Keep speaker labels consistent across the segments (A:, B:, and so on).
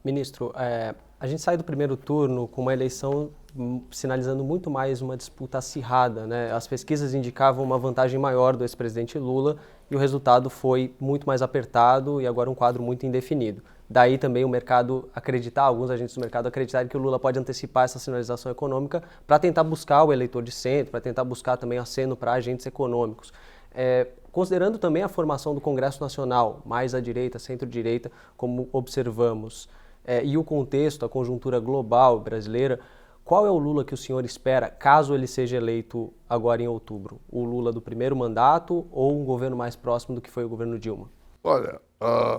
A: Ministro, a gente sai do primeiro turno com uma eleição sinalizando muito mais uma disputa acirrada, né? As pesquisas indicavam uma vantagem maior do ex-presidente Lula e o resultado foi muito mais apertado e agora um quadro muito indefinido. Daí também o mercado acreditar, alguns agentes do mercado acreditarem que o Lula pode antecipar essa sinalização econômica para tentar buscar o eleitor de centro, para tentar buscar também aceno para agentes econômicos. Considerando também a formação do Congresso Nacional, mais à direita, centro-direita, como observamos, e o contexto, a conjuntura global brasileira, qual é o Lula que o senhor espera, caso ele seja eleito agora em outubro? O Lula do primeiro mandato ou um governo mais próximo do que foi o governo Dilma?
B: Olha,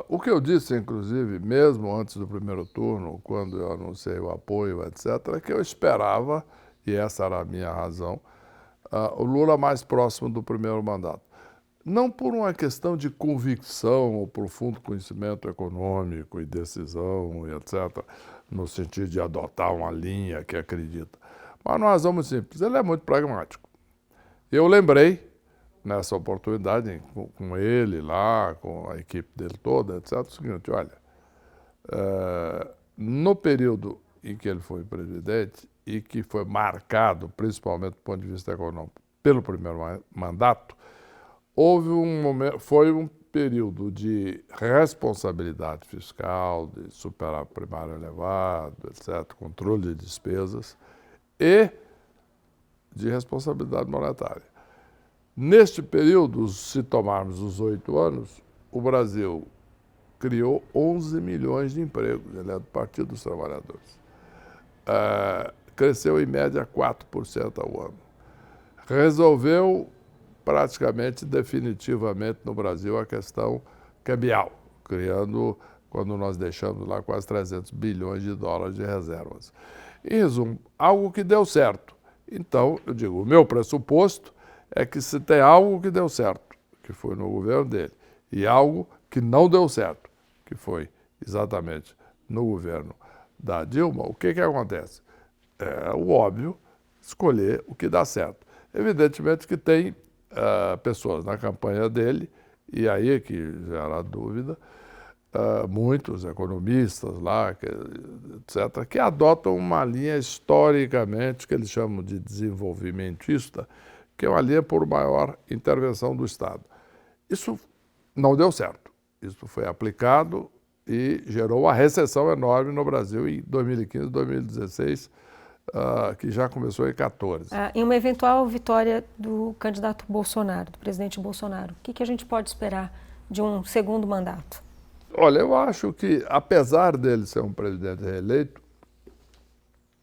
B: o que eu disse, inclusive, mesmo antes do primeiro turno, quando eu anunciei o apoio, etc., é que eu esperava, e essa era a minha razão, o Lula mais próximo do primeiro mandato. Não por uma questão de convicção ou profundo conhecimento econômico e decisão, e etc., no sentido de adotar uma linha que acredita, mas uma razão muito simples, ele é muito pragmático. Eu lembrei, nessa oportunidade, com ele lá, com a equipe dele toda, etc., o seguinte, olha, no período em que ele foi presidente e que foi marcado, principalmente do ponto de vista econômico, pelo primeiro mandato, foi um período de responsabilidade fiscal, de superávit primário elevado, etc., controle de despesas e de responsabilidade monetária. Neste período, se tomarmos os 8 anos, o Brasil criou 11 milhões de empregos, ele é do Partido dos Trabalhadores. Cresceu em média 4% ao ano. Resolveu praticamente definitivamente no Brasil a questão cambial, criando, quando nós deixamos lá, quase 300 bilhões de dólares de reservas. Em resumo, algo que deu certo. Então, eu digo, o meu pressuposto é que se tem algo que deu certo, que foi no governo dele, e algo que não deu certo, que foi exatamente no governo da Dilma, o que acontece? É o óbvio, escolher o que dá certo. Evidentemente que tem pessoas na campanha dele, e aí é que gera dúvida, muitos economistas lá, etc., que adotam uma linha historicamente, que eles chamam de desenvolvimentista, que é uma linha por maior intervenção do Estado. Isso não deu certo. Isso foi aplicado e gerou uma recessão enorme no Brasil em 2015, 2016, que já começou em 2014.
C: Em uma eventual vitória do candidato Bolsonaro, do presidente Bolsonaro, o que a gente pode esperar de um segundo mandato?
B: Olha, eu acho que, apesar dele ser um presidente reeleito,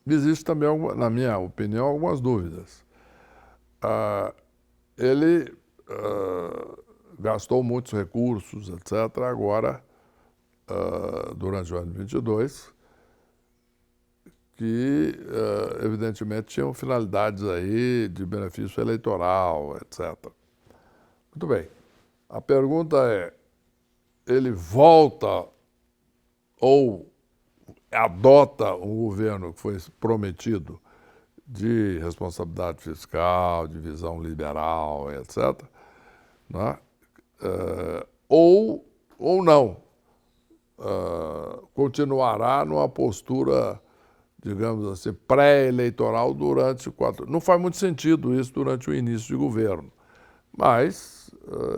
B: existe também, na minha opinião, algumas dúvidas. Ele gastou muitos recursos, etc., agora, durante o ano de 2022, que, evidentemente, tinham finalidades aí de benefício eleitoral, etc. Muito bem. A pergunta é, ele volta ou adota um governo que foi prometido de responsabilidade fiscal, de visão liberal, etc., né? Ou não. Continuará numa postura, digamos assim, pré-eleitoral durante 4 anos. Não faz muito sentido isso durante o início de governo, mas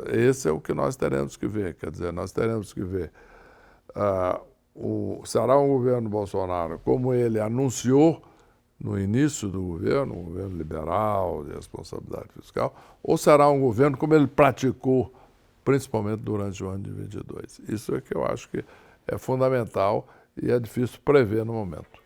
B: esse é o que nós teremos que ver. Quer dizer, nós teremos que ver será um governo Bolsonaro, como ele anunciou no início do governo, um governo liberal, de responsabilidade fiscal, ou será um governo como ele praticou, principalmente durante o ano de 2022. Isso é que eu acho que é fundamental e é difícil prever no momento.